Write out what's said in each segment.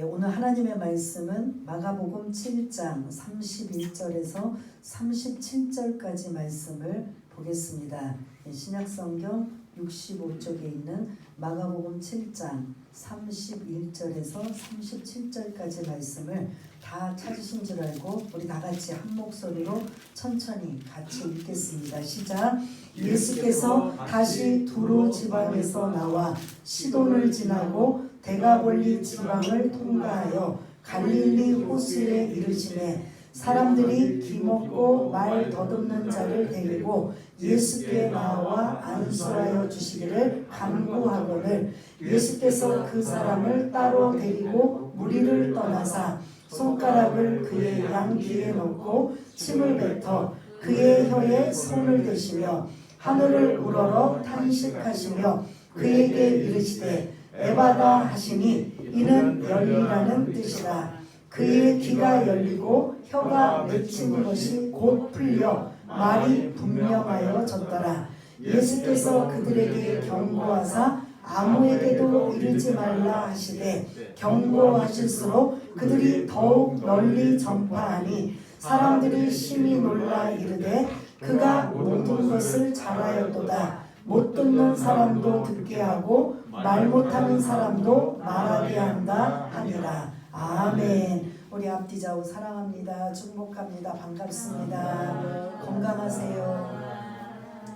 오늘 하나님의 말씀은 마가복음 7장 31절에서 37절까지 말씀을 보겠습니다. 신약성경 65쪽에 있는 마가복음 7장 31절에서 37절까지 말씀을 다 찾으신 줄 알고 우리 다 같이 한 목소리로 천천히 같이 읽겠습니다. 시작. 예수께서 다시 두로 지방에서 나와 시돈을 지나고 데가볼리 지방을 통과하여 갈릴리 호수에 이르시매 사람들이 기먹고 말 더듬는 자를 데리고 예수께 나와 안수하여 주시기를 간구하거늘 예수께서 그 사람을 따로 데리고 무리를 떠나사 손가락을 그의 양귀에 넣고 침을 뱉어 그의 혀에 손을 대시며 하늘을 우러러 탄식하시며 그에게 이르시되 에바다 하시니 이는 열리라는 뜻이라. 그의 귀가 열리고 혀가 맺힌 것이 곧 풀려 말이 분명하여졌더라. 예수께서 그들에게 경고하사 아무에게도 이르지 말라 하시되 경고하실수록 그들이 더욱 널리 전파하니 사람들이 심히 놀라 이르되 그가 모든 것을 잘하였도다. 못 듣는 사람도 듣게 하고 말 못하는 사람도 말하게 한다 하니라. 아멘. 우리 앞뒤 좌우 사랑합니다. 축복합니다. 반갑습니다. 건강하세요.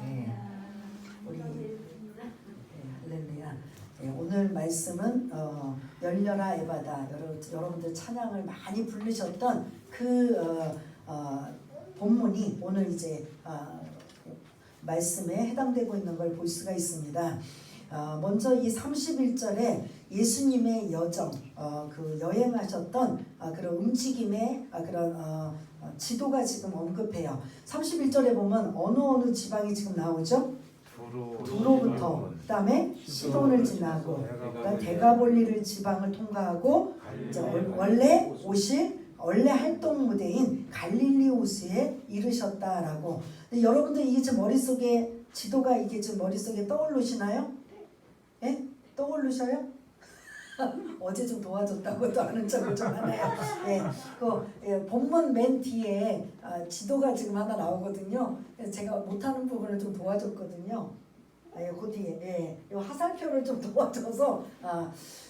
네. 우리 할렐루야. 네, 오늘 말씀은 열려라 에바다. 여러분들 찬양을 많이 부르셨던 그 본문이 오늘 이제 말씀에 해당되고 있는 걸 볼 수가 있습니다. 먼저 이 31절에 예수님의 여정, 그 여행하셨던 그런 움직임의 그런 지도가 지금 언급해요. 31절에 보면 어느 지방이 지금 나오죠? 두로부터 그 다음에 시돈을 지나고 데가볼리를 지방을 통과하고 이제 원래 활동 무대인 갈릴리 호수에 이르셨다라고. 근데 여러분들 이게 지금 머릿속에 지도가 이게 지금 머릿속에 떠오르시나요? 예? 떠오르셔요? 어제 좀 도와줬다고 또 하는 척을 좀 하네요. 본문 맨 뒤에 지도가 지금 하나 나오거든요. 제가 못하는 부분을 좀 도와줬거든요. 그 뒤에 이 화살표를 좀 도와줘서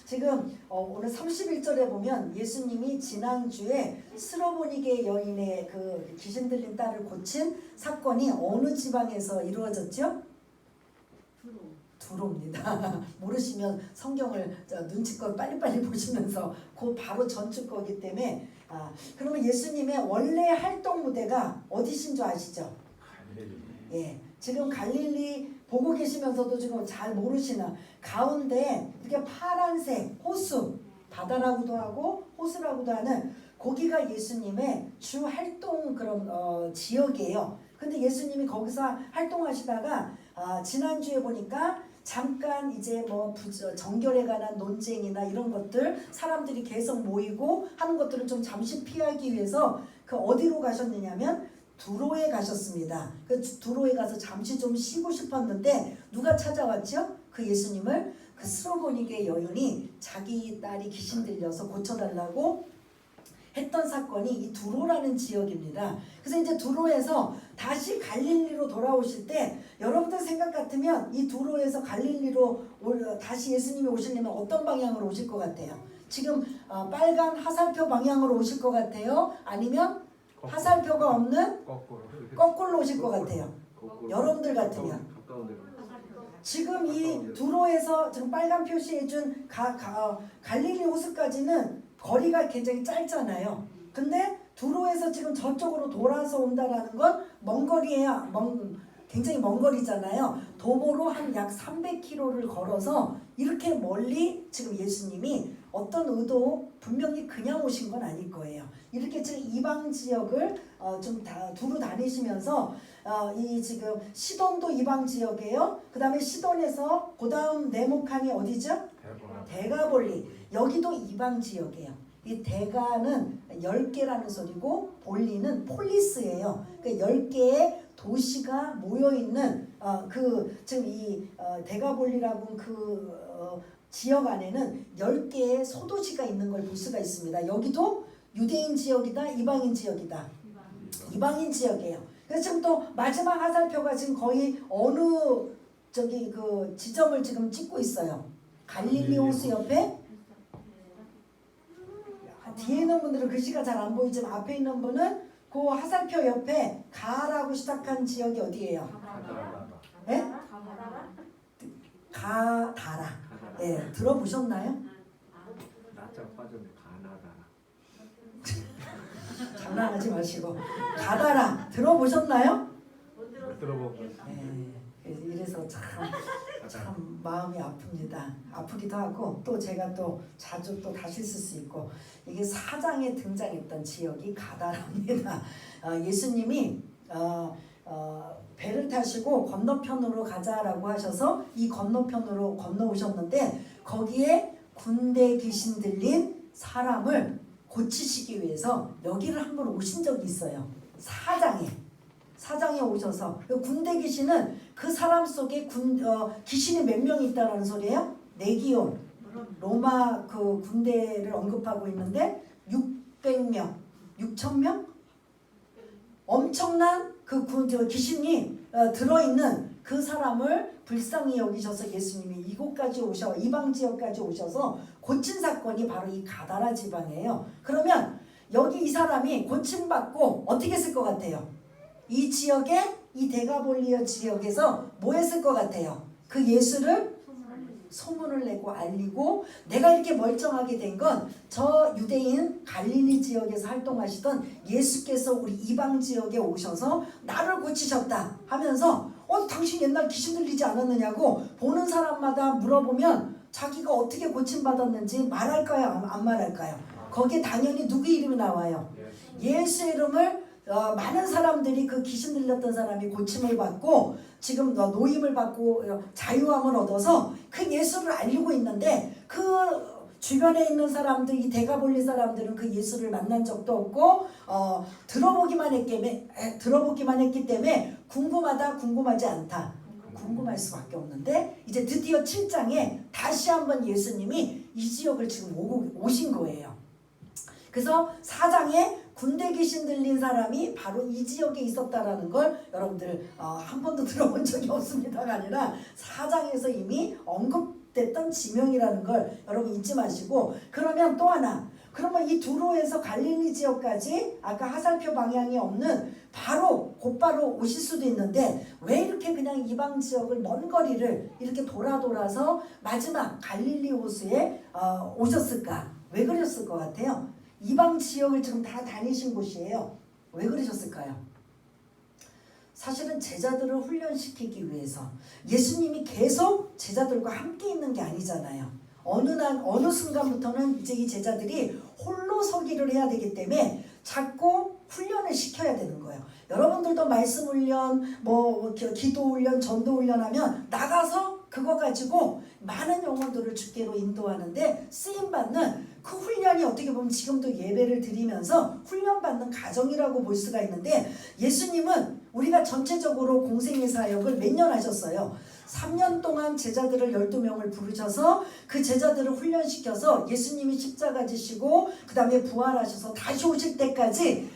지금 오늘 31절에 보면 예수님이 지난주에 스로보니게 여인의 그 귀신 들린 딸을 고친 사건이 어느 지방에서 이루어졌죠? 두로입니다. 모르시면 성경을 눈치껏 빨리빨리 보시면서 그 바로 전주 거기 때문에 그러면 예수님의 원래 활동 무대가 어디신 줄 아시죠? 예, 지금 갈릴리 보고 계시면서도 지금 잘 모르시나 가운데 이렇게 파란색 호수, 바다라고도 하고 호수라고도 하는 거기가 예수님의 주 활동 그런 지역이에요. 근데 예수님이 거기서 활동하시다가 지난주에 보니까 잠깐 이제 뭐 정결에 관한 논쟁이나 이런 것들 사람들이 계속 모이고 하는 것들을 좀 잠시 피하기 위해서 그 어디로 가셨느냐면 두로에 가셨습니다. 그 두로에 가서 잠시 좀 쉬고 싶었는데 누가 찾아왔죠? 그 예수님을 그 스로보니게 여인이 자기 딸이 귀신 들려서 고쳐달라고 했던 사건이 이 두로라는 지역입니다. 그래서 이제 두로에서 다시 갈릴리로 돌아오실 때 여러분들 생각 같으면 이 두로에서 갈릴리로 다시 예수님이 오시려면 어떤 방향으로 오실 것 같아요? 지금 빨간 화살표 방향으로 오실 것 같아요? 아니면 화살표가 없는 거꾸로 오실 것 같아요? 여러분들 같으면 지금 이 두로에서 지금 빨간 표시해준 갈릴리 호수까지는 거리가 굉장히 짧잖아요. 근데 두로에서 지금 저쪽으로 돌아서 온다라는 건 먼 거리예요. 굉장히 먼 거리잖아요. 도보로 한 약 300km를 걸어서 이렇게 멀리 지금 예수님이 어떤 의도 분명히 그냥 오신 건 아닐 거예요. 이렇게 지금 이방 지역을 좀 두루 다니시면서 이 지금 시돈도 이방 지역이에요. 그 다음에 시돈에서 그 다음 네모칸이 어디죠? 데가볼리. 여기도 이방 지역이에요. 이 데가는 10개라는 소리고 볼리는 폴리스예요. 그러니까 10개의 도시가 모여있는 지금 이 데가볼리라고 그 지역 안에는 10개의 소도시가 있는 걸 볼 수가 있습니다. 여기도 유대인 지역이다, 이방인 지역이다. 이방인 지역이에요. 그래서 지금 또 마지막 화살표가 지금 거의 어느 그 지점을 지금 찍고 있어요. 갈릴리 호수 옆에 뒤에 있는 분들은 글씨가 잘 안 보이지만 앞에 있는 분은 그 화살표 옆에 가라고 시작한 지역이 어디예요? 예? 가다라. 예, 들어보셨나요? 나자 빠졌네. 가나다. 장난하지 마시고 가다라 들어보셨나요? 못 들어보고. 예, 이래서 참 마음이 아픕니다. 아프기도 하고 또 제가 또 자주 또 다시 쓸 수 있고 이게 4장에 등장했던 지역이 가다랍니다. 예수님이 배를 타시고 건너편으로 가자라고 하셔서 이 건너편으로 건너오셨는데 거기에 군대 귀신 들린 사람을 고치시기 위해서 여기를 한번 오신 적이 있어요. 4장에 오셔서 군대 귀신은 그 사람 속에 귀신이 몇 명 있다라는 소리예요? 레기온 로마 그 군대를 언급하고 있는데 600명, 6,000명 엄청난 그 귀신이 들어있는 그 사람을 불쌍히 여기셔서 예수님이 이곳까지 이방 지역까지 오셔서 고친 사건이 바로 이 가다라 지방이에요. 그러면 여기 이 사람이 고침받고 어떻게 했을 것 같아요? 이 지역에 이 데가볼리아 지역에서 뭐 했을 것 같아요? 그 예수를 소문을 내고 알리고 내가 이렇게 멀쩡하게 된 건 저 유대인 갈릴리 지역에서 활동하시던 예수께서 우리 이방 지역에 오셔서 나를 고치셨다 하면서 당신 옛날 귀신 들리지 않았느냐고 보는 사람마다 물어보면 자기가 어떻게 고침받았는지 말할까요? 안 말할까요? 거기에 당연히 누구 이름이 나와요? 예수 이름을 많은 사람들이 그 귀신 들렸던 사람이 고침을 받고 지금 노임을 받고 자유함을 얻어서 그 예수를 알리고 있는데 그 주변에 있는 사람들 이 데가볼리 사람들은 그 예수를 만난 적도 없고 들어보기만 했기 때문에 궁금하다 궁금하지 않다 궁금할 수밖에 없는데 이제 드디어 7장에 다시 한번 예수님이 이 지역을 지금 오신 거예요. 그래서 4장에 군대 귀신 들린 사람이 바로 이 지역에 있었다라는 걸 여러분들 한 번도 들어본 적이 없습니다가 아니라 4장에서 이미 언급됐던 지명이라는 걸 여러분 잊지 마시고 그러면 또 하나 그러면 이 두로에서 갈릴리 지역까지 아까 화살표 방향이 없는 곧바로 오실 수도 있는데 왜 이렇게 그냥 이방 지역을 먼 거리를 이렇게 돌아서 마지막 갈릴리 호수에 오셨을까? 왜 그랬을 것 같아요? 이방 지역을 지금 다 다니신 곳이에요. 왜 그러셨을까요? 사실은 제자들을 훈련시키기 위해서 예수님이 계속 제자들과 함께 있는 게 아니잖아요. 어느 순간부터는 이제 이 제자들이 홀로 서기를 해야 되기 때문에 자꾸 훈련을 시켜야 되는 거예요. 여러분들도 말씀 훈련, 기도 훈련, 전도 훈련하면 나가서 그거 가지고 많은 영혼들을 주께로 인도하는데 쓰임받는 그 훈련이 어떻게 보면 지금도 예배를 드리면서 훈련받는 과정이라고 볼 수가 있는데 예수님은 우리가 전체적으로 공생의 사역을 몇 년 하셨어요? 3년 동안 제자들을 12명을 부르셔서 그 제자들을 훈련시켜서 예수님이 십자가 지시고 그 다음에 부활하셔서 다시 오실 때까지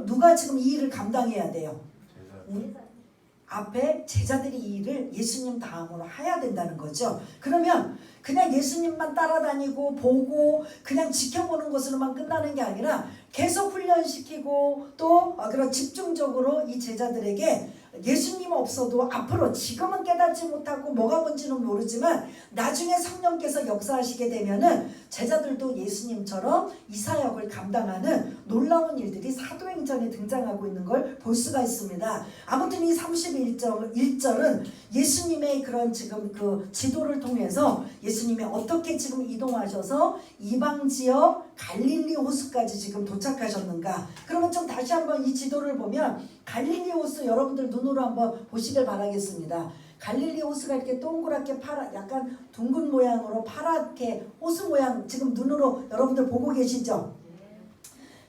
누가 지금 이 일을 감당해야 돼요? 앞에 제자들이 이 일을 예수님 다음으로 해야 된다는 거죠. 그러면 그냥 예수님만 따라다니고 보고 그냥 지켜보는 것으로만 끝나는 게 아니라 계속 훈련시키고 또 그런 집중적으로 이 제자들에게 예수님 없어도 앞으로 지금은 깨닫지 못하고 뭐가 뭔지는 모르지만 나중에 성령께서 역사하시게 되면은 제자들도 예수님처럼 이 사역을 감당하는 놀라운 일들이 사도행전에 등장하고 있는 걸 볼 수가 있습니다. 아무튼 이 31절은 예수님의 그런 지금 그 지도를 통해서 예수님이 어떻게 지금 이동하셔서 이방 지역 갈릴리 호수까지 지금 도착하셨는가. 그러면 좀 다시 한번 이 지도를 보면 갈릴리 호수 여러분들 눈으로 한번 보시길 바라겠습니다. 갈릴리 호수가 이렇게 동그랗게 약간 둥근 모양으로 파랗게 호수 모양 지금 눈으로 여러분들 보고 계시죠?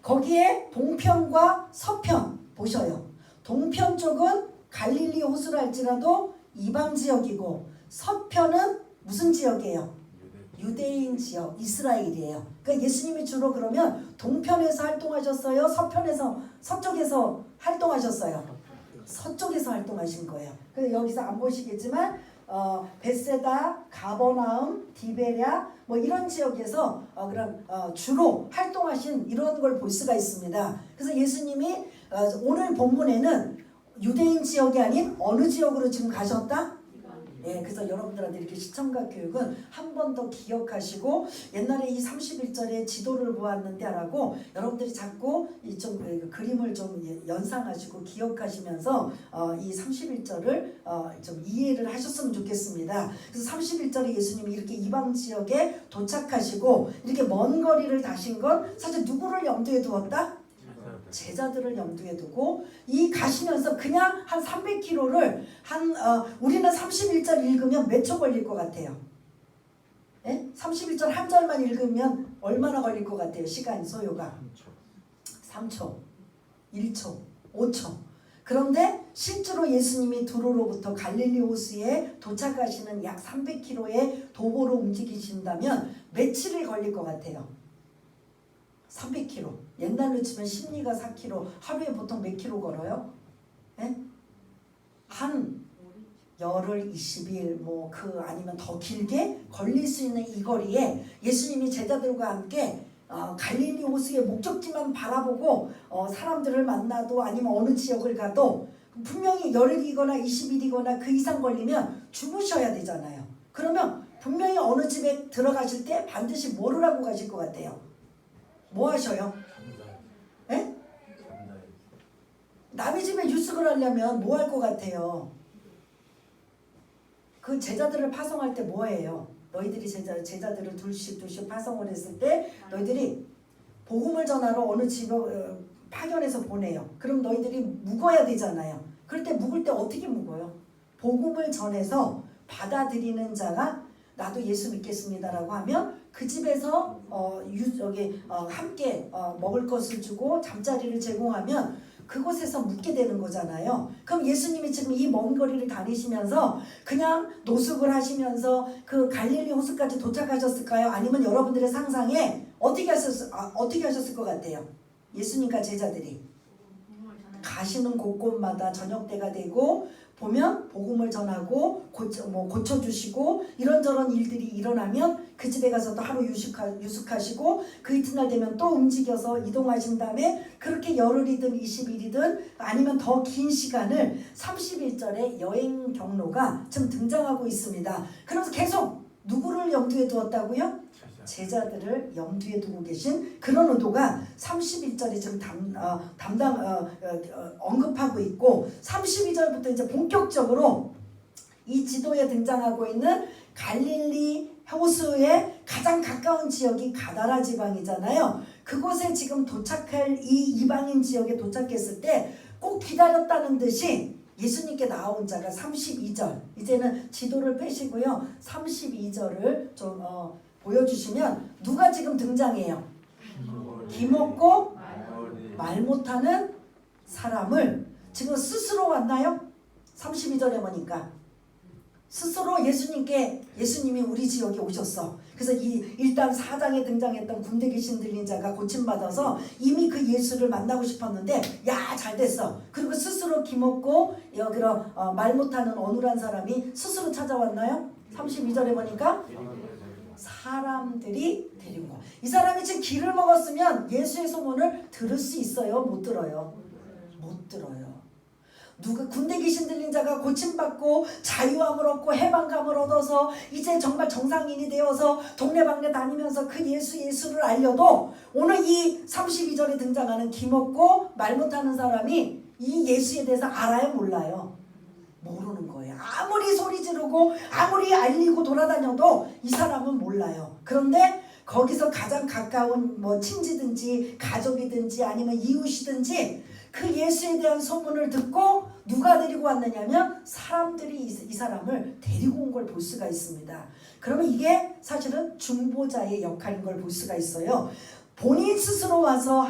거기에 동편과 서편 보셔요. 동편 쪽은 갈릴리 호수라 할지라도 이방 지역이고 서편은 무슨 지역이에요? 유대인 지역, 이스라엘이에요. 그러니까 예수님이 주로 그러면 동편에서 활동하셨어요? 서쪽에서 활동하셨어요? 서쪽에서 활동하신 거예요. 그래서 여기서 안 보시겠지만 베세다, 가버나움, 디베랴 뭐 이런 지역에서 주로 활동하신 이런 걸 볼 수가 있습니다. 그래서 예수님이 오늘 본문에는 유대인 지역이 아닌 어느 지역으로 지금 가셨다? 예, 그래서 여러분들한테 이렇게 시청각 교육은 한 번 더 기억하시고 옛날에 이 31절에 지도를 보았는데 라고 여러분들이 자꾸 좀 그림을 좀 연상하시고 기억하시면서 이 31절을 좀 이해를 하셨으면 좋겠습니다. 그래서 31절에 예수님이 이렇게 이방 지역에 도착하시고 이렇게 먼 거리를 가신 건 사실 누구를 염두에 두었다? 제자들을 염두에 두고 이 가시면서 그냥 한 300km를 우리는 31절 읽으면 몇 초 걸릴 것 같아요? 예? 31절 한 절만 읽으면 얼마나 걸릴 것 같아요? 시간 소요가 3초, 1초, 5초. 그런데 실제로 예수님이 두로로부터 갈릴리 호수에 도착하시는 약 300km의 도보로 움직이신다면 며칠이 걸릴 것 같아요? 300km. 옛날로 치면 심리가 4km. 하루에 보통 몇 킬로 걸어요? 예? 한 열흘, 20일 아니면 더 길게 걸릴 수 있는 이 거리에 예수님이 제자들과 함께 갈릴리 호수의 목적지만 바라보고 사람들을 만나도 아니면 어느 지역을 가도 분명히 열흘이거나 20일이거나 그 이상 걸리면 주무셔야 되잖아요. 그러면 분명히 어느 집에 들어가실 때 반드시 뭐를 하고 가실 것 같아요? 뭐 하셔요? 예? 남의 집에 유숙을 하려면 뭐 할 것 같아요? 그 제자들을 파송할 때 뭐 해요? 너희들이 제자들을 둘씩 파송을 했을 때 너희들이 복음을 전하러 어느 집에 파견해서 보내요. 그럼 너희들이 묵어야 되잖아요. 그럴 때 묵을 때 어떻게 묵어요? 복음을 전해서 받아들이는 자가 나도 예수 믿겠습니다라고 하면 그 집에서 함께 먹을 것을 주고 잠자리를 제공하면 그곳에서 묵게 되는 거잖아요. 그럼 예수님이 지금 이 먼 거리를 다니시면서 그냥 노숙을 하시면서 그 갈릴리 호수까지 도착하셨을까요? 아니면 여러분들의 상상에 어떻게 하셨을 것 같아요? 예수님과 제자들이 가시는 곳곳마다 저녁 때가 되고 보면 복음을 전하고 고쳐주시고 이런저런 일들이 일어나면 그 집에 가서 또 하루 유숙하시고 그 이튿날 되면 또 움직여서 이동하신 다음에 그렇게 열흘이든 20일이든 아니면 더 긴 시간을 31절에 여행 경로가 지금 등장하고 있습니다. 그래서 계속 누구를 염두에 두었다고요? 제자들을 염두에 두고 계신 그런 의도가 31절에 지금 언급하고 있고 32절부터 이제 본격적으로 이 지도에 등장하고 있는 갈릴리 호수의 가장 가까운 지역이 가다라 지방이잖아요. 그곳에 지금 도착할 이 이방인 지역에 도착했을 때 꼭 기다렸다는 듯이 예수님께 나온 자가 32절 이제는 지도를 빼시고요 32절을 좀 보여주시면 누가 지금 등장해요? 기먹고 말 못하는 사람을 지금 스스로 왔나요? 32절에 보니까 스스로 예수님이 우리 지역에 오셨어. 그래서 일단 4장에 등장했던 군대 귀신 들린 자가 고침받아서 이미 그 예수를 만나고 싶었는데 야 잘됐어. 그리고 스스로 기먹고 말 못하는 어눌한 사람이 스스로 찾아왔나요? 32절에 보니까 사람들이 데리고 이 사람이 지금 기를 먹었으면 예수의 소문을 들을 수 있어요? 못 들어요? 못 들어요. 누가 군대 귀신 들린 자가 고침받고 자유함을 얻고 해방감을 얻어서 이제 정말 정상인이 되어서 동네방네 다니면서 그 예수를 알려도 오늘 이 32절에 등장하는 기먹고 말 못하는 사람이 이 예수에 대해서 알아요? 몰라요? 모르는 거예요. 아무리 소리 지르고 아무리 알리고 돌아다녀도 이 사람은 몰라요. 그런데 거기서 가장 가까운 친지든지 가족이든지 아니면 이웃이든지 그 예수에 대한 소문을 듣고 누가 데리고 왔느냐면 사람들이 이 사람을 데리고 온 걸 볼 수가 있습니다. 그러면 이게 사실은 중보자의 역할인 걸 볼 수가 있어요. 본인 스스로 와서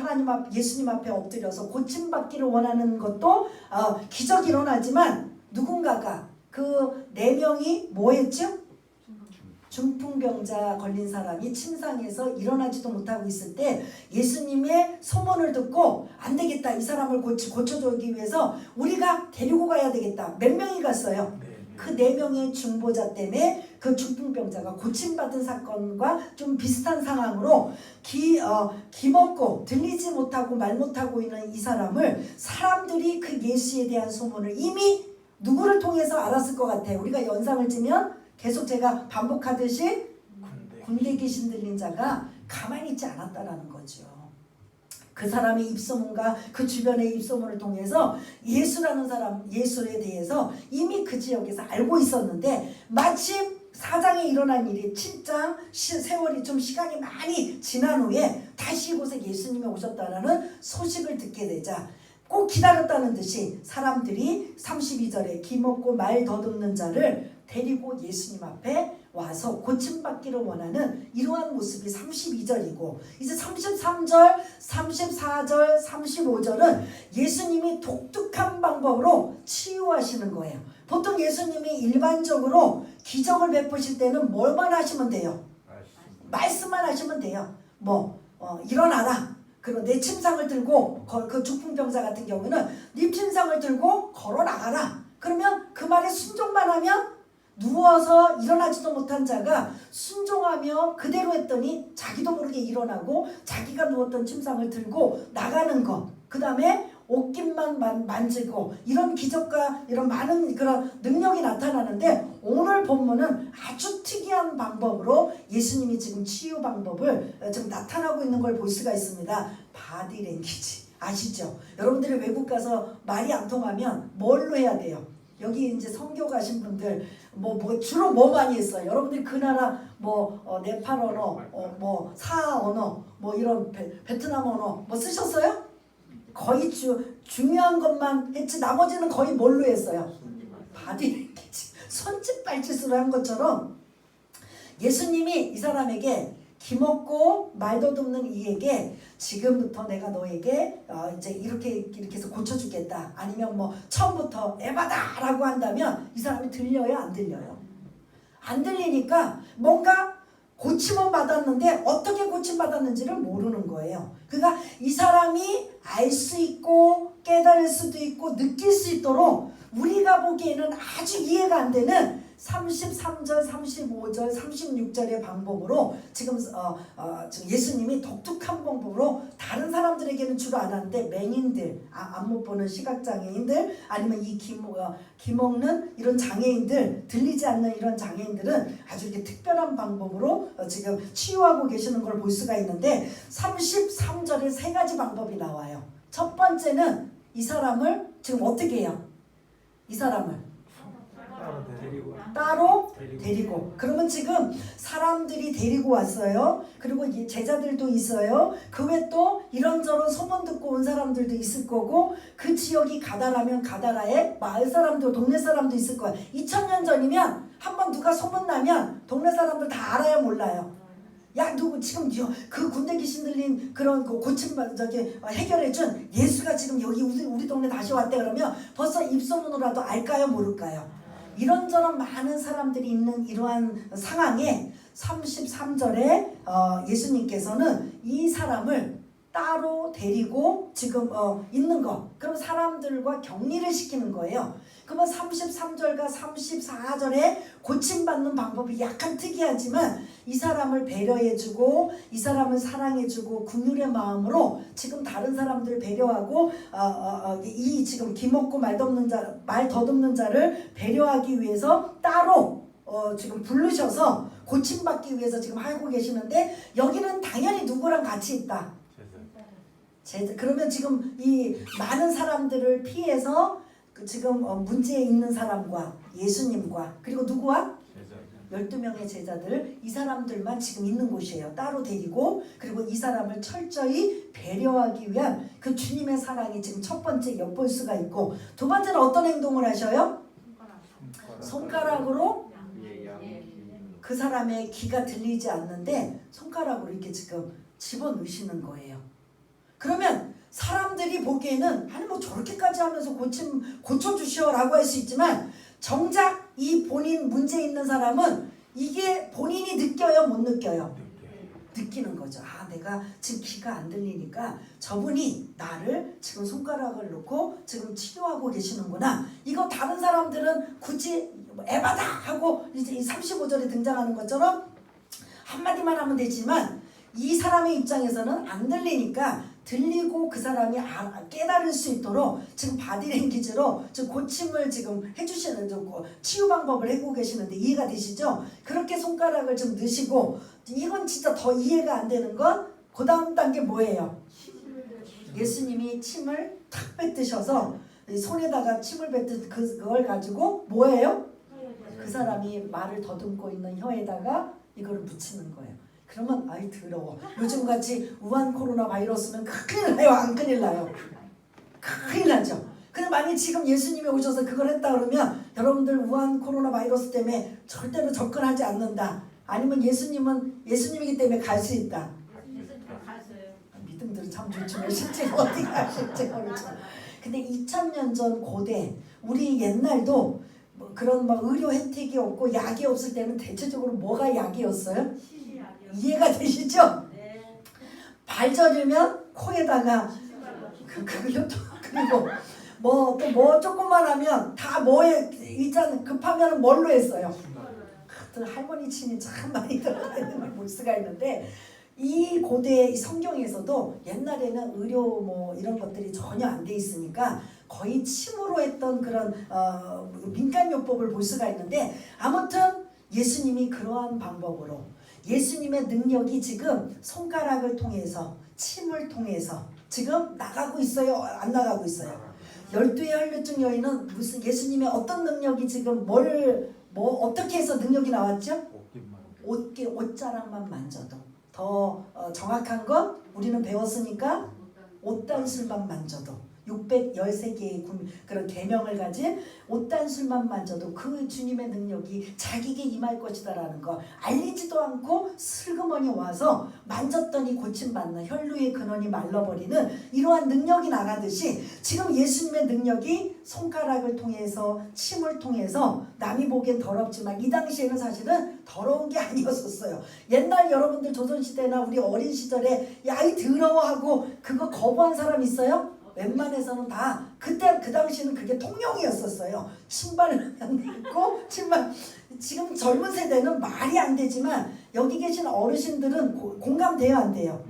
예수님 앞에 엎드려서 고침받기를 원하는 것도 기적이 일어나지만 누군가가 그 4명이 뭐 했죠? 중풍병자 걸린 사람이 침상에서 일어나지도 못하고 있을 때 예수님의 소문을 듣고 안 되겠다, 이 사람을 고쳐주기 위해서 우리가 데리고 가야 되겠다. 몇 명이 갔어요? 그 4명의 중보자 때문에 그 중풍병자가 고침받은 사건과 좀 비슷한 상황으로 기 먹고 들리지 못하고 말 못하고 있는 이 사람을 사람들이 그 예수에 대한 소문을 이미 누구를 통해서 알았을 것 같아요. 우리가 연상을 지면 계속 제가 반복하듯이 군대 귀신 들린 자가 가만히 있지 않았다라는 거죠. 그 사람의 입소문과 그 주변의 입소문을 통해서 예수라는 사람, 예수에 대해서 이미 그 지역에서 알고 있었는데 마침 4장에 일어난 일이 7장 세월이 좀 시간이 많이 지난 후에 다시 이곳에 예수님이 오셨다는 소식을 듣게 되자 꼭 기다렸다는 듯이 사람들이 32절에 기먹고 말 더듬는 자를 데리고 예수님 앞에 와서 고침받기를 원하는 이러한 모습이 32절이고 이제 33절, 34절, 35절은 예수님이 독특한 방법으로 치유하시는 거예요. 보통 예수님이 일반적으로 기적을 베푸실 때는 뭘만 하시면 돼요? 말씀만 하시면 돼요. 일어나라. 그리고 내 침상을 들고 그 중풍병자 같은 경우는 네 침상을 들고 걸어 나가라. 그러면 그 말에 순종만 하면 누워서 일어나지도 못한 자가 순종하며 그대로 했더니 자기도 모르게 일어나고 자기가 누웠던 침상을 들고 나가는 것. 그 다음에 옷깃만 만지고 이런 기적과 이런 많은 그런 능력이 나타나는데 오늘 본문은 아주 특이한 방법으로 예수님이 지금 치유 방법을 지금 나타나고 있는 걸 볼 수가 있습니다. 바디랭귀지 아시죠? 여러분들이 외국 가서 말이 안 통하면 뭘로 해야 돼요? 여기 이제 선교 가신 분들 주로 뭐 많이 했어요? 여러분들이 그 나라 네팔 언어, 사하 언어, 이런 베트남 언어 쓰셨어요? 거의 중요한 것만 했지 나머지는 거의 뭘로 했어요? 바디랭귀지, 손짓 발짓으로 한 것처럼 예수님이 이 사람에게 기먹고 말도 듣는 이에게 지금부터 내가 너에게 이제 이렇게 해서 고쳐주겠다. 아니면 처음부터 에바다 라고 한다면 이 사람이 들려요? 안 들려요? 안 들리니까 뭔가 고침은 받았는데 어떻게 고침받았는지를 모르는 거예요. 그러니까 이 사람이 알 수 있고 깨달을 수도 있고 느낄 수 있도록 우리가 보기에는 아주 이해가 안 되는 33절, 35절, 36절의 방법으로 지금 예수님이 독특한 방법으로 다른 사람들에게는 주로 안 하는데 맹인들, 안 못 보는 시각장애인들 아니면 이 기먹는 이런 장애인들, 들리지 않는 이런 장애인들은 아주 이렇게 특별한 방법으로 지금 치유하고 계시는 걸 볼 수가 있는데 33절에 3가지 방법이 나와요. 첫 번째는 이 사람을 지금 어떻게 해요? 이 사람을 따로 데리고. 그러면 지금 사람들이 데리고 왔어요. 그리고 제자들도 있어요. 그 외 또 이런저런 소문 듣고 온 사람들도 있을 거고 그 지역이 가다라면 가다라에 마을 사람도 동네 사람도 있을 거예요. 2000년 전이면 한번 누가 소문나면 동네 사람들 다 알아요, 몰라요? 야, 누구 지금 그 군대 귀신 들린 그런 고침 해결해준 예수가 지금 여기 우리 동네 다시 왔대 그러면 벌써 입소문으로라도 알까요, 모를까요? 이런저런 많은 사람들이 있는 이러한 상황에 33절에 예수님께서는 이 사람을 따로 데리고 지금 있는 거. 그럼 사람들과 격리를 시키는 거예요. 그러면 33절과 34절에 고침받는 방법이 약간 특이하지만 이 사람을 배려해주고 이 사람을 사랑해주고 긍휼의 마음으로 지금 다른 사람들을 배려하고 이 지금 기먹고 말 더듬는 자를 배려하기 위해서 따로 지금 부르셔서 고침받기 위해서 지금 하고 계시는데 여기는 당연히 누구랑 같이 있다? 그러면 지금 이 많은 사람들을 피해서 지금 문제에 있는 사람과 예수님과 그리고 누구와? 12명의 제자들, 이 사람들만 지금 있는 곳이에요. 따로 데리고 그리고 이 사람을 철저히 배려하기 위한 그 주님의 사랑이 지금 첫 번째 엿볼 수가 있고 두 번째는 어떤 행동을 하셔요? 손가락으로 그 사람의 귀가 들리지 않는데 손가락으로 이렇게 지금 집어넣으시는 거예요. 그러면 사람들이 보기에는 아니 저렇게까지 하면서 고쳐주시오라고 할 수 있지만 정작 이 본인 문제 있는 사람은 이게 본인이 느껴요, 못 느껴요? 느끼는 거죠. 아, 내가 지금 귀가 안 들리니까 저분이 나를 지금 손가락을 놓고 지금 치료하고 계시는구나. 이거 다른 사람들은 굳이 에바다 하고 이제 이 35절에 등장하는 것처럼 한마디만 하면 되지만 이 사람의 입장에서는 안 들리니까 들리고 그 사람이 깨달을 수 있도록 지금 바디랭귀지로 지금 고침을 지금 해주시는 치유 방법을 해고 계시는데 이해가 되시죠? 그렇게 손가락을 좀 넣으시고 이건 진짜 더 이해가 안 되는 건 그 다음 단계 뭐예요? 예수님이 침을 탁 뱉으셔서 손에다가 침을 뱉은 그걸 가지고 뭐예요? 그 사람이 말을 더듬고 있는 혀에다가 이거를 묻히는 거예요. 그러면 아이 더러워. 요즘같이 우한 코로나 바이러스면 큰일 나요, 안 큰일 나요? 큰일 나죠. 근데 만약 지금 예수님이 오셔서 그걸 했다 그러면 여러분들 우한 코로나 바이러스 때문에 절대로 접근하지 않는다. 아니면 예수님이기 때문에 갈 수 있다. 믿음들은 참 좋지만 실제로 어떻게 하실지 모르죠. 근데 2000년 전 고대 우리 옛날도 뭐 그런 막 의료 혜택이 없고 약이 없을 때는 대체적으로 뭐가 약이었어요? 이해가 되시죠? 네. 발 저리면 코에다가 그리고 뭐 또 뭐 조금만 하면 다 뭐에 일단 급하면 뭘로 했어요? 할머니 침이 참 많이 들어가 있는 걸 볼 수가 있는데 이 고대 성경에서도 옛날에는 의료 뭐 이런 것들이 전혀 안 돼 있으니까 거의 침으로 했던 그런 민간요법을 볼 수가 있는데 아무튼 예수님이 그러한 방법으로 예수님의 능력이 지금 손가락을 통해서 침을 통해서 지금 나가고 있어요? 안 나가고 있어요? 12의 혈류증 여인은 무슨 예수님의 어떤 능력이 지금 어떻게 해서 능력이 나왔죠? 옷자락만 만져도 더 정확한 건 우리는 배웠으니까 옷단술만 만져도 613개의 그런 계명을 가진 옷단술만 만져도 그 주님의 능력이 자기에게 임할 것이다라는 거 알리지도 않고 슬그머니 와서 만졌더니 고침받는 혈루의 근원이 말라버리는 이러한 능력이 나가듯이 지금 예수님의 능력이 손가락을 통해서 침을 통해서 남이 보기엔 더럽지만 이 당시에는 사실은 더러운 게 아니었었어요. 옛날 여러분들 조선시대나 우리 어린 시절에 야이 더러워하고 그거 거부한 사람 있어요? 웬만해서는 다 그때 그 당시는 그게 통용이었었어요. 신발을 입고 신발 지금 젊은 세대는 말이 안 되지만 여기 계신 어르신들은 공감돼요, 안 돼요?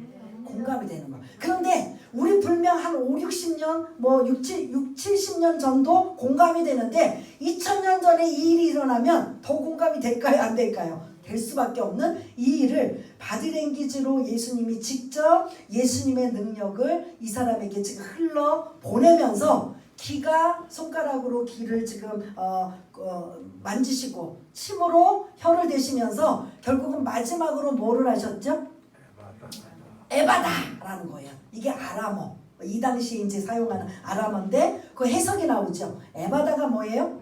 공감이 되는 거야. 그런데 우리 분명 한 5, 60년 뭐 6, 70년 전도 공감이 되는데 2000년 전에 이 일이 일어나면 더 공감이 될까요, 안 될까요? 될 수밖에 없는 이 일을 바디랭귀지로 예수님이 직접 예수님의 능력을 이 사람에게 지금 흘러 보내면서 귀가 손가락으로 귀를 지금 만지시고 침으로 혀를 대시면서 결국은 마지막으로 뭐를 하셨죠? 에바다라는 거예요. 이게 아람어. 이 당시에 이제 사용하는 아람어인데 그 해석이 나오죠. 에바다가 뭐예요?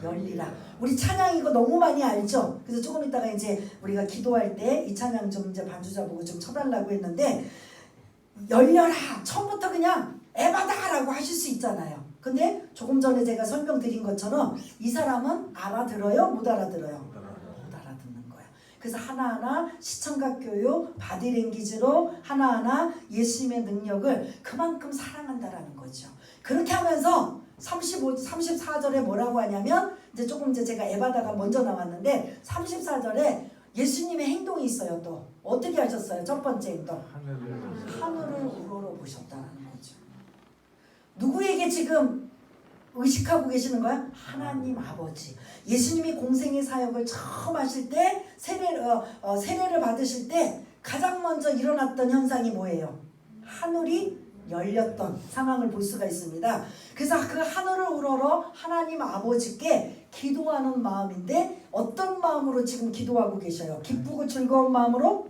열리라. 우리 찬양 이거 너무 많이 알죠? 그래서 조금 이따가 이제 우리가 기도할 때 이 찬양 좀 이제 반주자 보고 좀 쳐달라고 했는데 열려라. 처음부터 그냥 에바다라고 하실 수 있잖아요. 근데 조금 전에 제가 설명드린 것처럼 이 사람은 알아들어요? 못 알아들어요? 못 알아듣는 거야. 그래서 하나하나 시청각 교육, 바디랭귀지로 하나하나 예수님의 능력을 그만큼 사랑한다라는 거죠. 그렇게 하면서 34절에 뭐라고 하냐면 이제 조금 이제 제가 에바다가 먼저 나왔는데 34절에 예수님의 행동이 있어요. 또 어떻게 하셨어요? 첫 번째 행동 하늘을 우러러 보셨다는 거죠. 누구에게 지금 의식하고 계시는 거야? 하나님 아버지. 예수님이 공생의 사역을 처음 하실 때 세례를 받으실 때 가장 먼저 일어났던 현상이 뭐예요? 하늘이 열렸던 상황을 볼 수가 있습니다. 그래서 그 하늘을 우러러 하나님 아버지께 기도하는 마음인데 어떤 마음으로 지금 기도하고 계셔요? 기쁘고 즐거운 마음으로?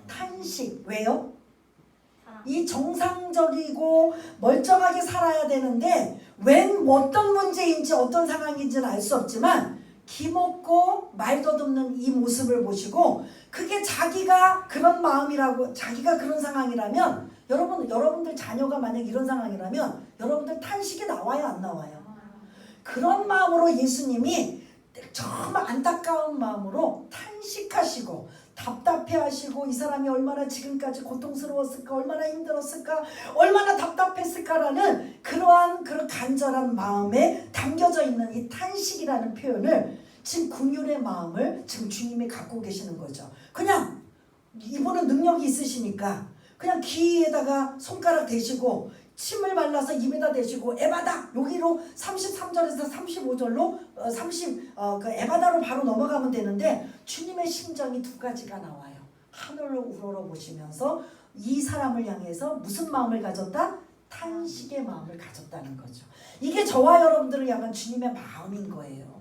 탄식. 왜요? 이 정상적이고 멀쩡하게 살아야 되는데 웬 어떤 문제인지 어떤 상황인지는 알 수 없지만 기먹고 말 더듬는 이 모습을 보시고 그게 자기가 그런 마음이라고 자기가 그런 상황이라면 여러분들 자녀가 만약 이런 상황이라면 여러분들 탄식이 나와요, 안 나와요? 그런 마음으로 예수님이 정말 안타까운 마음으로 탄식하시고 답답해하시고 이 사람이 얼마나 지금까지 고통스러웠을까, 얼마나 힘들었을까, 얼마나 답답했을까라는 그러한 그런 간절한 마음에 담겨져 있는 이 탄식이라는 표현을 지금 긍휼의 마음을 지금 주님이 갖고 계시는 거죠. 그냥 이분은 능력이 있으시니까 그냥 귀에다가 손가락 대시고 침을 발라서 입에다 대시고 에바다 여기로 33절에서 35절로 그 에바다로 바로 넘어가면 되는데 주님의 심정이 두 가지가 나와요. 하늘을 우러러보시면서 이 사람을 향해서 무슨 마음을 가졌다? 탄식의 마음을 가졌다는 거죠. 이게 저와 여러분들을 향한 주님의 마음인 거예요.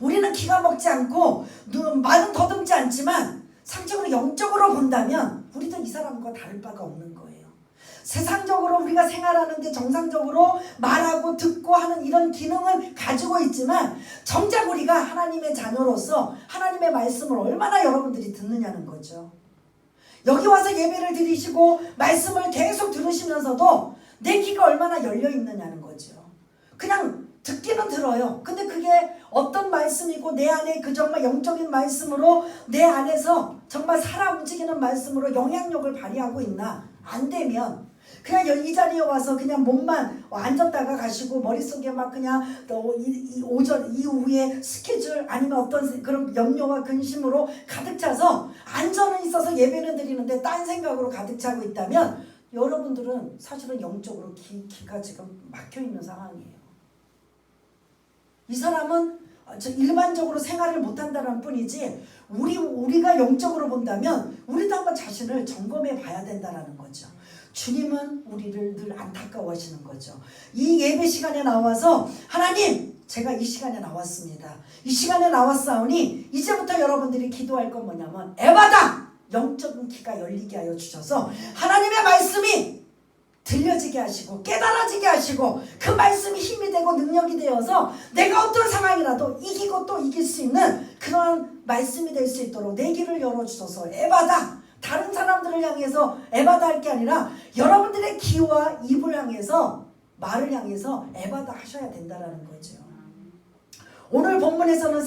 우리는 기가 먹지 않고 말은 더듬지 않지만 상적으로 영적으로 본다면 우리도 이 사람과 다를 바가 없는 거예요. 세상적으로 우리가 생활하는데 정상적으로 말하고 듣고 하는 이런 기능은 가지고 있지만 정작 우리가 하나님의 자녀로서 하나님의 말씀을 얼마나 여러분들이 듣느냐는 거죠. 여기 와서 예배를 드리시고 말씀을 계속 들으시면서도 내 귀가 얼마나 열려 있느냐는 거죠. 그냥 듣기는 들어요. 근데 그게 어떤 말씀이고 내 안에 그 정말 영적인 말씀으로 내 안에서 정말 살아 움직이는 말씀으로 영향력을 발휘하고 있나? 안 되면 그냥 이 자리에 와서 그냥 몸만 앉았다가 가시고 머릿속에 막 그냥 이 오전 이후에 스케줄 아니면 어떤 그런 염려와 근심으로 가득 차서 안전은 있어서 예배는 드리는데 딴 생각으로 가득 차고 있다면 여러분들은 사실은 영적으로 기가 지금 막혀 있는 상황이에요. 이 사람은 일반적으로 생활을 못한다는 뿐이지 우리가 영적으로 본다면 우리도 한번 자신을 점검해 봐야 된다는 거죠. 주님은 우리를 늘 안타까워하시는 거죠. 이 예배 시간에 나와서 하나님 제가 이 시간에 나왔습니다. 이 시간에 나왔사오니 이제부터 여러분들이 기도할 건 뭐냐면 에바다! 영적인 귀가 열리게 하여 주셔서 하나님의 말씀이 들려지게 하시고 깨달아지게 하시고 그 말씀이 힘이 되고 능력이 되어서 내가 어떤 상황이라도 이기고 또 이길 수 있는 그런 말씀이 될 수 있도록 내 길을 열어주셔서 에바다! 다른 사람들을 향해서 에바다 할 게 아니라 여러분들의 귀와 입을 향해서 말을 향해서 에바다 하셔야 된다는 거죠. 오늘 본문에서는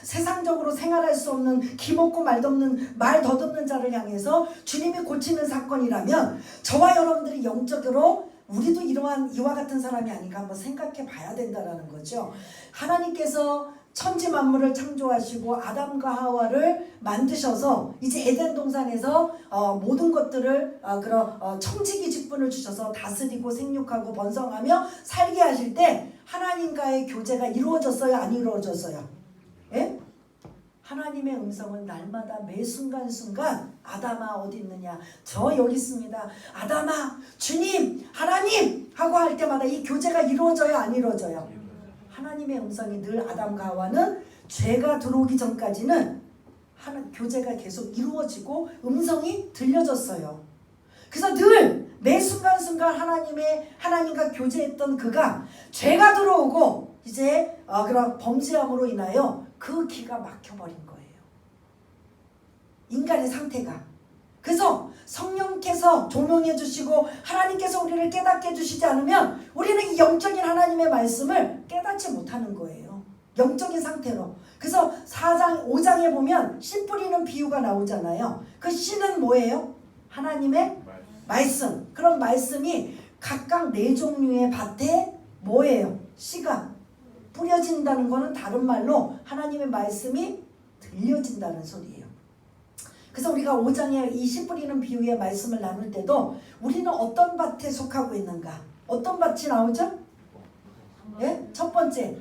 세상적으로 생활할 수 없는 기먹고 말 더듬는 자를 향해서 주님이 고치는 사건이라면 저와 여러분들이 영적으로 우리도 이와 같은 사람이 아닌가 한번 생각해 봐야 된다는 거죠. 하나님께서 천지 만물을 창조하시고 아담과 하와를 만드셔서 이제 에덴 동산에서 모든 것들을 청지기 직분을 주셔서 다스리고 생육하고 번성하며 살게 하실 때 하나님과의 교제가 이루어졌어요? 안 이루어졌어요? 예? 하나님의 음성은 날마다 매 순간순간 아담아 어디 있느냐? 저 여기 있습니다. 아담아 주님 하나님 하고 할 때마다 이 교제가 이루어져요? 안 이루어져요? 하나님의 음성이 늘 아담과 하와는 죄가 들어오기 전까지는 교제가 계속 이루어지고 음성이 들려졌어요. 그래서 늘 매 순간순간 하나님과 교제했던 그가 죄가 들어오고 이제 그런 범죄함으로 인하여 그 귀가 막혀버린 거예요. 인간의 상태가. 그래서 성령께서 조명해 주시고 하나님께서 우리를 깨닫게 해주시지 않으면 우리는 이 영적인 하나님의 말씀을 깨닫지 못하는 거예요. 영적인 상태로. 그래서 5장에 보면 씨 뿌리는 비유가 나오잖아요. 그 씨는 뭐예요? 하나님의 말씀. 그런 말씀이 각각 4종류의 밭에 뭐예요? 씨가 뿌려진다는 것은 다른 말로 하나님의 말씀이 들려진다는 소리예요. 그래서 우리가 5장에 이 씨 뿌리는 비유의 말씀을 나눌 때도 우리는 어떤 밭에 속하고 있는가? 어떤 밭이 나오죠? 예? 첫 번째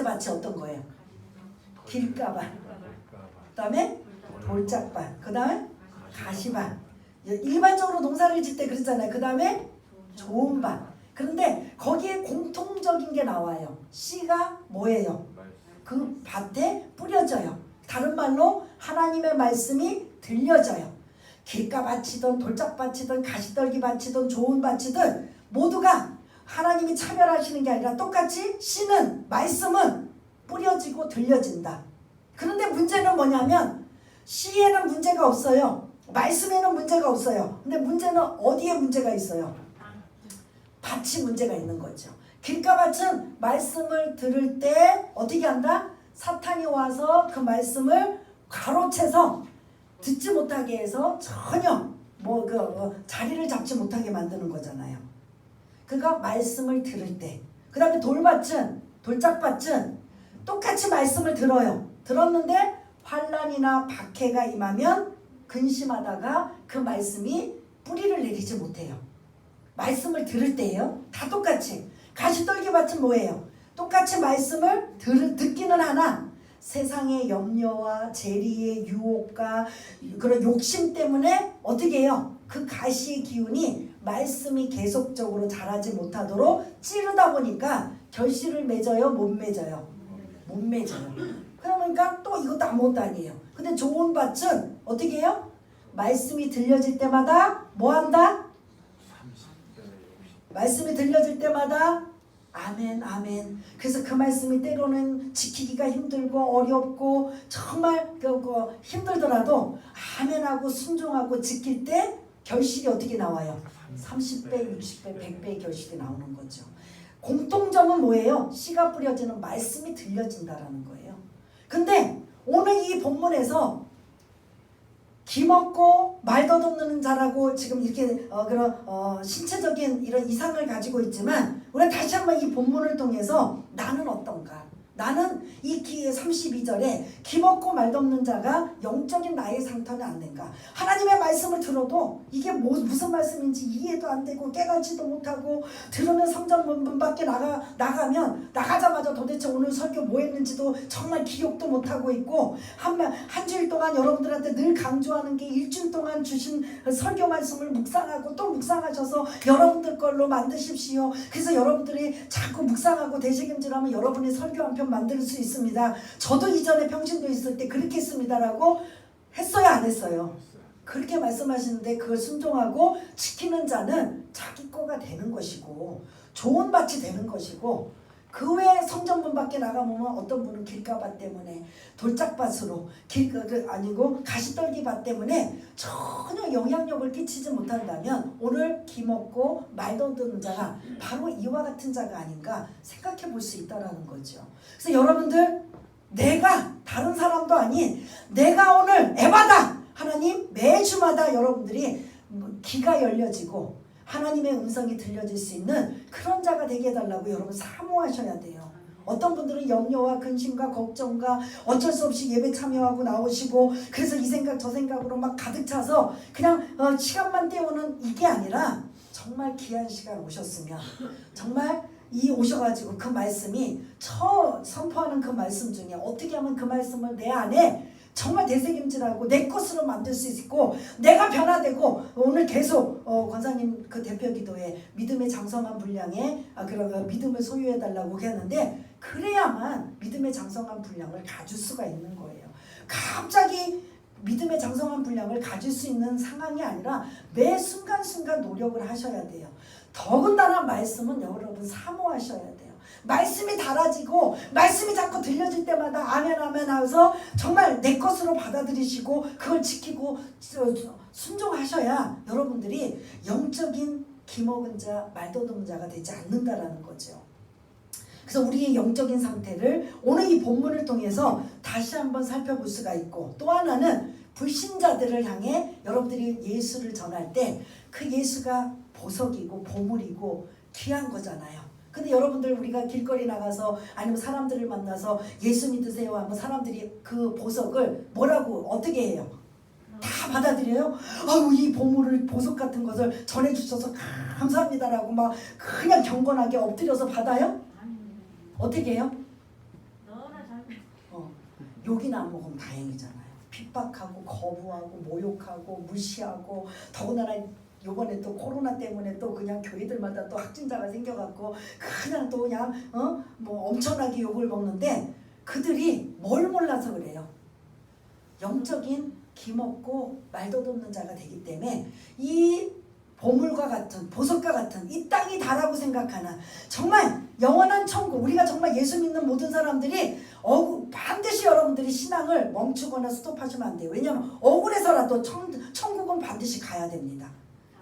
밭이 어떤 거예요? 길가밭. 그 다음에 돌짝밭. 그 다음에 가시밭. 일반적으로 농사를 짓 때 그러잖아요. 그 다음에 좋은 밭. 그런데 거기에 공통적인 게 나와요. 씨가 뭐예요? 그 밭에 뿌려져요. 다른 말로 하나님의 말씀이 들려져요. 길가밭이든 돌짝밭이든 가시떨기밭이든 좋은 밭이든 모두가 하나님이 차별하시는 게 아니라 똑같이 씨는 말씀은 뿌려지고 들려진다. 그런데 문제는 뭐냐면 씨에는 문제가 없어요. 말씀에는 문제가 없어요. 근데 문제는 어디에 문제가 있어요? 밭이 문제가 있는 거죠. 길가밭은 말씀을 들을 때 어떻게 한다? 사탄이 와서 그 말씀을 가로채서 듣지 못하게 해서 전혀 자리를 잡지 못하게 만드는 거잖아요. 그러니까 말씀을 들을 때. 그 다음에 돌짝밭은 똑같이 말씀을 들어요. 들었는데 환난이나 박해가 임하면 근심하다가 그 말씀이 뿌리를 내리지 못해요. 말씀을 들을 때예요. 다 똑같이. 가시떨기밭은 뭐예요? 똑같이 말씀을 듣기는 하나 세상의 염려와 재리의 유혹과 그런 욕심 때문에 어떻게 해요? 그 가시의 기운이 말씀이 계속적으로 자라지 못하도록 찌르다 보니까 결실을 맺어요? 못 맺어요? 못 맺어요. 그러니까 또 이것도 아무것도 아니에요. 근데 좋은 밭은 어떻게 해요? 말씀이 들려질 때마다 뭐 한다? 말씀이 들려질 때마다 아멘 아멘. 그래서 그 말씀이 때로는 지키기가 힘들고 어렵고 정말 힘들더라도 아멘하고 순종하고 지킬 때 결실이 어떻게 나와요? 30배, 60배, 100배의 결실이 나오는 거죠. 공통점은 뭐예요? 씨가 뿌려지는 말씀이 들려진다라는 거예요. 근데 오늘 이 본문에서 기먹고 말 더듬는 자라고 지금 이렇게 신체적인 이런 이상을 가지고 있지만 우리가 다시 한번 이 본문을 통해서 나는 어떤가? 나는 이 32절에 기먹고 말 덮는 자가 영적인 나의 상태는 안 된가? 하나님의 말씀을 들어도 이게 무슨 말씀인지 이해도 안 되고 깨닫지도 못하고 들으면 성전 문 밖에 나가면 나가자마자 도대체 오늘 설교 뭐 했는지도 정말 기억도 못하고 있고 한 주일 동안 여러분들한테 늘 강조하는 게 일주일 동안 주신 설교 말씀을 묵상하고 또 묵상하셔서 여러분들 걸로 만드십시오. 그래서 여러분들이 자꾸 묵상하고 되새김질하면 여러분의 설교 한 편 만들 수 있습니다. 저도 이전에 평신도 있을 때 그렇게 했습니다라고 했어요, 안 했어요? 그렇게 말씀하시는데 그걸 순종하고 지키는 자는 자기 거가 되는 것이고 좋은 밭이 되는 것이고 그 외에 성전문 밖에 나가보면 어떤 분은 길가밭 때문에 돌짝밭으로 아니고 가시떨기밭 때문에 전혀 영향력을 끼치지 못한다면 오늘 기먹고 말 더듬는 자가 바로 이와 같은 자가 아닌가 생각해 볼 수 있다는 거죠. 그래서 여러분들 내가 다른 사람도 아닌 내가 오늘 에바다 하나님 매주마다 여러분들이 귀가 열려지고 하나님의 음성이 들려질 수 있는 그런 자가 되게 해달라고 여러분 사모하셔야 돼요. 어떤 분들은 염려와 근심과 걱정과 어쩔 수 없이 예배 참여하고 나오시고 그래서 이 생각 저 생각으로 막 가득 차서 그냥 시간만 때우는 이게 아니라 정말 귀한 시간 오셨으면 정말 이 오셔가지고 그 말씀이 선포하는 그 말씀 중에 어떻게 하면 그 말씀을 내 안에 정말 되새김질하고 내 것으로 만들 수 있고 내가 변화되고 오늘 계속 권사님 그 대표 기도에 믿음의 장성한 분량에 그런 믿음을 소유해달라고 했는데 그래야만 믿음의 장성한 분량을 가질 수가 있는 거예요. 갑자기 믿음의 장성한 분량을 가질 수 있는 상황이 아니라 매 순간순간 노력을 하셔야 돼요. 더군다나 말씀은 여러분 사모하셔야 돼요. 말씀이 달아지고 말씀이 자꾸 들려질 때마다 아멘 아멘 하면서 정말 내 것으로 받아들이시고 그걸 지키고 순종하셔야 여러분들이 영적인 기먹은 자, 말 더듬은 자가 되지 않는다라는 거죠. 그래서 우리의 영적인 상태를 오늘 이 본문을 통해서 다시 한번 살펴볼 수가 있고 또 하나는 불신자들을 향해 여러분들이 예수를 전할 때 그 예수가 보석이고 보물이고 귀한 거잖아요. 근데 여러분들 우리가 길거리 나가서 아니면 사람들을 만나서 예수 믿으세요 하면 사람들이 그 보석을 뭐라고 어떻게 해요? 다 받아들여요? 아유 이 보물을 보석 같은 것을 전해주셔서 감사합니다라고 막 그냥 경건하게 엎드려서 받아요? 어떻게 해요? 욕이나 안 먹으면 다행이잖아요. 핍박하고 거부하고 모욕하고 무시하고 더군다나 요번에 또 코로나 때문에 또 그냥 교회들마다 또 확진자가 생겨갖고 그냥 또 그냥 뭐 엄청나게 욕을 먹는데 그들이 뭘 몰라서 그래요. 영적인 기먹고 말 더듬는 자가 되기 때문에 이 보물과 같은 보석과 같은 이 땅이 다라고 생각하는 정말 영원한 천국 우리가 정말 예수 믿는 모든 사람들이 반드시 여러분들이 신앙을 멈추거나 스톱하시면 안 돼요. 왜냐하면 억울해서라도 천국은 반드시 가야 됩니다.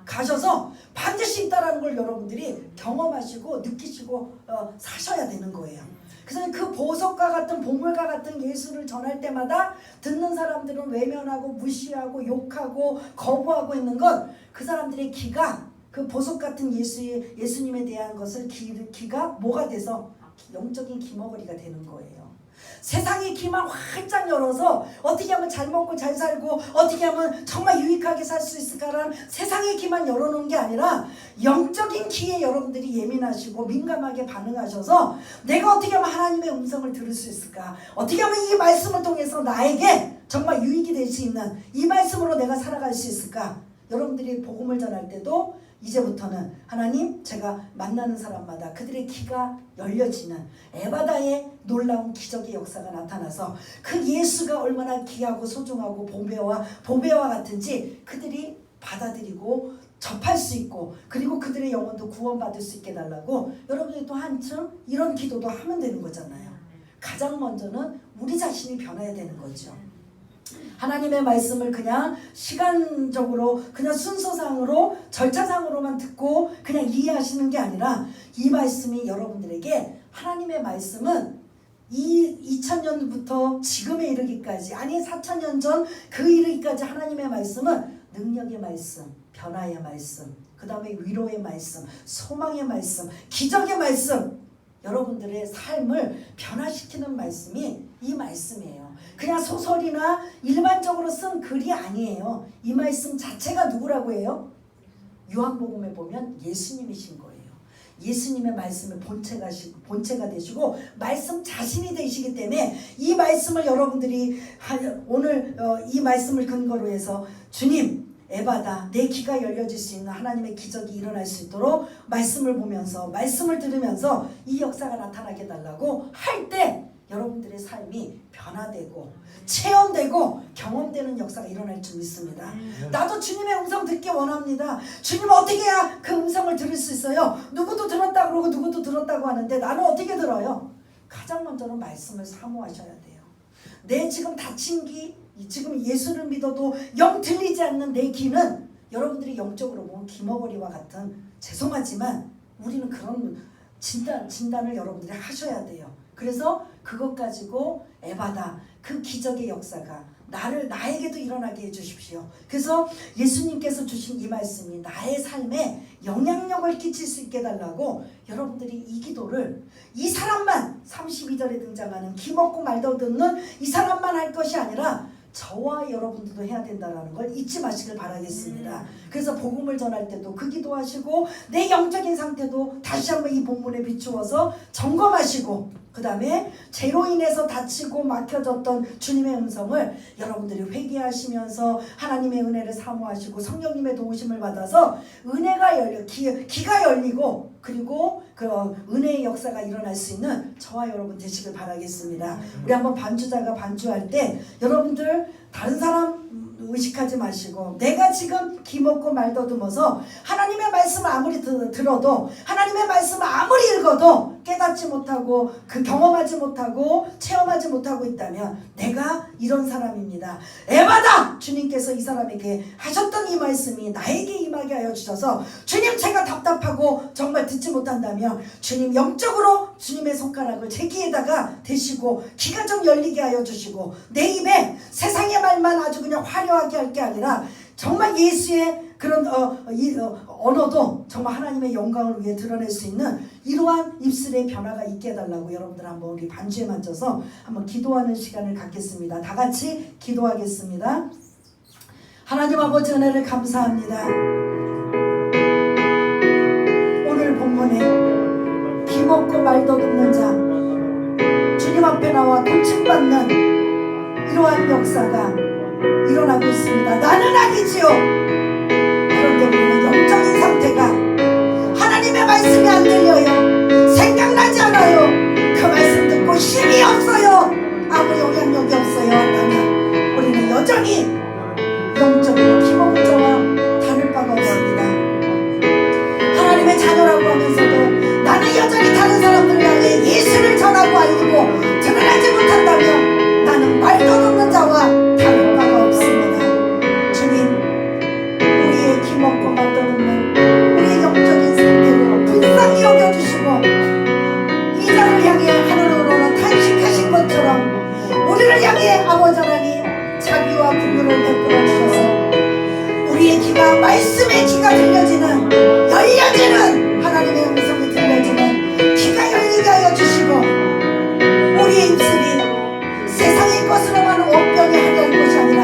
가셔서 반드시 있다라는 걸 여러분들이 경험하시고 느끼시고 사셔야 되는 거예요. 그래서 그 보석과 같은 보물과 같은 예수를 전할 때마다 듣는 사람들은 외면하고 무시하고 욕하고 거부하고 있는 건 그 사람들의 귀가 그 보석 같은 예수님에 대한 것을 귀가 뭐가 돼서 영적인 귀머거리가 되는 거예요. 세상의 귀만 활짝 열어서 어떻게 하면 잘 먹고 잘 살고 어떻게 하면 정말 유익하게 살 수 있을까라는 세상의 귀만 열어놓은 게 아니라 영적인 귀에 여러분들이 예민하시고 민감하게 반응하셔서 내가 어떻게 하면 하나님의 음성을 들을 수 있을까, 어떻게 하면 이 말씀을 통해서 나에게 정말 유익이 될 수 있는 이 말씀으로 내가 살아갈 수 있을까. 여러분들이 복음을 전할 때도 이제부터는 하나님, 제가 만나는 사람마다 그들의 귀가 열려지는 에바다의 놀라운 기적의 역사가 나타나서 그 예수가 얼마나 귀하고 소중하고 보배와 같은지 그들이 받아들이고 접할 수 있고, 그리고 그들의 영혼도 구원받을 수 있게 달라고 여러분들이 또 한층 이런 기도도 하면 되는 거잖아요. 가장 먼저는 우리 자신이 변해야 되는 거죠. 하나님의 말씀을 그냥 시간적으로 그냥 순서상으로 절차상으로만 듣고 그냥 이해하시는 게 아니라 이 말씀이 여러분들에게, 하나님의 말씀은 이 2000년부터 지금에 이르기까지, 아니 4000년 전 그 이르기까지 하나님의 말씀은 능력의 말씀, 변화의 말씀, 그 다음에 위로의 말씀, 소망의 말씀, 기적의 말씀, 여러분들의 삶을 변화시키는 말씀이 이 말씀이에요. 그냥 소설이나 일반적으로 쓴 글이 아니에요. 이 말씀 자체가 누구라고 해요? 요한복음에 보면 예수님이신 거예요. 예수님의 말씀의 본체가 되시고 말씀 자신이 되시기 때문에 이 말씀을 여러분들이 오늘 이 말씀을 근거로 해서 주님, 에바다, 내 귀가 열려질 수 있는 하나님의 기적이 일어날 수 있도록 말씀을 보면서 말씀을 들으면서 이 역사가 나타나게 달라고 할 때 여러분들의 삶이 변화되고 체험되고 경험되는 역사가 일어날 줄 믿습니다. 나도 주님의 음성 듣기 원합니다. 주님, 어떻게 해야 그 음성을 들을 수 있어요? 누구도 들었다 그러고 누구도 들었다고 하는데 나는 어떻게 들어요? 가장 먼저는 말씀을 사모하셔야 돼요. 내 지금 닫힌 귀, 지금 예수를 믿어도 영 들리지 않는 내 귀는 여러분들이 영적으로 보면 귀머거리와 같은, 죄송하지만 우리는 그런 진단을 여러분들이 하셔야 돼요. 그래서 그것 가지고 에바다, 그 기적의 역사가 나에게도 일어나게 해주십시오. 그래서 예수님께서 주신 이 말씀이 나의 삶에 영향력을 끼칠 수 있게 해달라고 여러분들이 이 기도를, 이 사람만, 32절에 등장하는 귀먹고 말도 듣는 이 사람만 할 것이 아니라 저와 여러분들도 해야 된다는 걸 잊지 마시길 바라겠습니다. 그래서 복음을 전할 때도 그 기도하시고 내 영적인 상태도 다시 한번 이 본문에 비추어서 점검하시고, 그 다음에 죄로 인해서 다치고 막혀졌던 주님의 음성을 여러분들이 회개하시면서 하나님의 은혜를 사모하시고 성령님의 도우심을 받아서 은혜가 열려 귀가 열리고, 그리고 그 은혜의 역사가 일어날 수 있는 저와 여러분 되시길 바라겠습니다. 우리 한번 반주자가 반주할 때 여러분들 다른 사람 의식하지 마시고 내가 지금 귀먹고 말 더듬어서 하나님의 말씀을 아무리 들어도, 하나님의 말씀을 아무리 읽어도 깨닫지 못하고 그 경험하지 못하고 체험하지 못하고 있다면 내가 이런 사람입니다. 에바다! 주님께서 이 사람에게 하셨던 이 말씀이 나에게 임하게 하여 주셔서, 주님, 제가 답답하고 정말 듣지 못한다면 주님 영적으로 주님의 손가락을 제 귀에다가 대시고 귀가 좀 열리게 하여 주시고, 내 입에 세상의 말만 아주 그냥 화려하게 할 게 아니라 정말 예수의 그런 언어도 정말 하나님의 영광을 위해 드러낼 수 있는 이러한 입술의 변화가 있게 해달라고 여러분들 한번 우리 반주에 맞춰서 한번 기도하는 시간을 갖겠습니다. 다 같이 기도하겠습니다. 하나님 아버지, 은혜를 감사합니다. 오늘 본문에 귀먹고 말 더듬는 자, 주님 앞에 나와 고침받는 이러한 역사가 일어나고 있습니다. 나는 아니지요. 그런데 우리는 영적인 상태가 하나님의 말씀이 안 들려요. 생각나지 않아요. 그 말씀 듣고 힘이 없어요. 아무 영향력이 없어요 한다면 우리는 여전히 영적으로 귀먹은 자와 다를 바가 없습니다. 하나님의 자녀라고 하면서도 나는 여전히 다른 사람들을 향해 예수를 전하고 알리고 드러내지 못한다면 나는 말 더듬는 자와 다를 바가 없습니다. 주님, 은혜를 베풀어 주셔서 우리의 귀가 말씀의 귀가 들려지는 열려지는 하나님의 음성이 들려지는 귀가 열리게 하여 주시고 우리의 입술이 세상의 것으로만 언변이 하려는 것이 아니라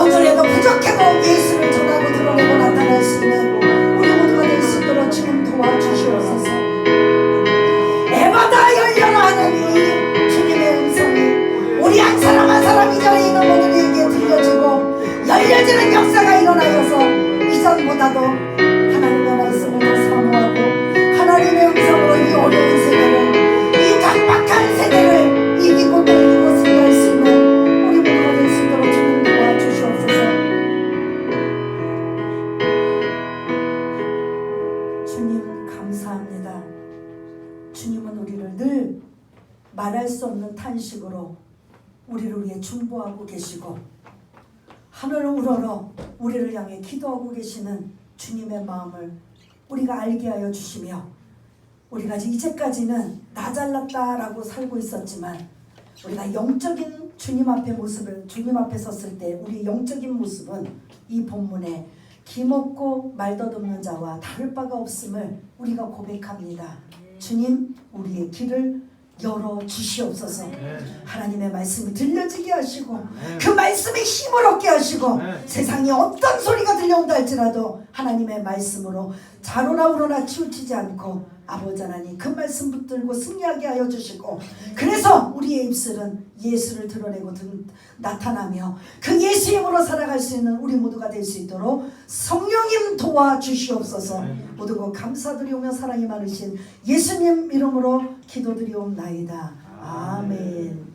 오늘에도 부족해도 예수를 전하고 드러내고 나타낼 수 있는 우리 모두가 될 수 있도록 주님 도와주시옵소서. 애마다 열려라 하는 이 주님의 음성이 우리 한 사람 한 사람 이 자리에 있는 모두에게 들려지고 열려지는 역사가 일어나여서 이전보다도 하나님의 말씀을 더 사모하고 하나님의 음성으로 이 어려운 세대를 이 각박한 세대를 이기고 또 이기고 승리할 수 있는 우리 모두가 될 수 있도록 주님 도와주시옵소서. 주님 감사합니다. 주님은 우리를 늘 말할 수 없는 탄식으로 우리를 위해 중보하고 계시고 하늘을 우러러 우리를 향해 기도하고 계시는 주님의 마음을 우리가 알게 하여 주시며 우리가 이제까지는 나 잘났다라고 살고 있었지만 우리가 영적인 주님 앞의 모습을 주님 앞에 섰을 때 우리 영적인 모습은 이 본문에 기먹고 말더듬는 자와 다를 바가 없음을 우리가 고백합니다. 주님 우리의 길을 열어 주시옵소서. 하나님의 말씀이 들려지게 하시고 그 말씀에 힘을 얻게 하시고 세상에 어떤 소리가 들려온다 할지라도 하나님의 말씀으로 자로나 우러나 치우치지 않고 아버지 하나님 그 말씀 붙들고 승리하게 하여 주시고 그래서 우리의 입술은 예수를 드러내고 나타나며 그 예수의 힘으로 살아갈 수 있는 우리 모두가 될 수 있도록 성령님 도와주시옵소서. 모두가 감사드리오며 사랑이 많으신 예수님 이름으로 기도드리옵나이다. 아멘.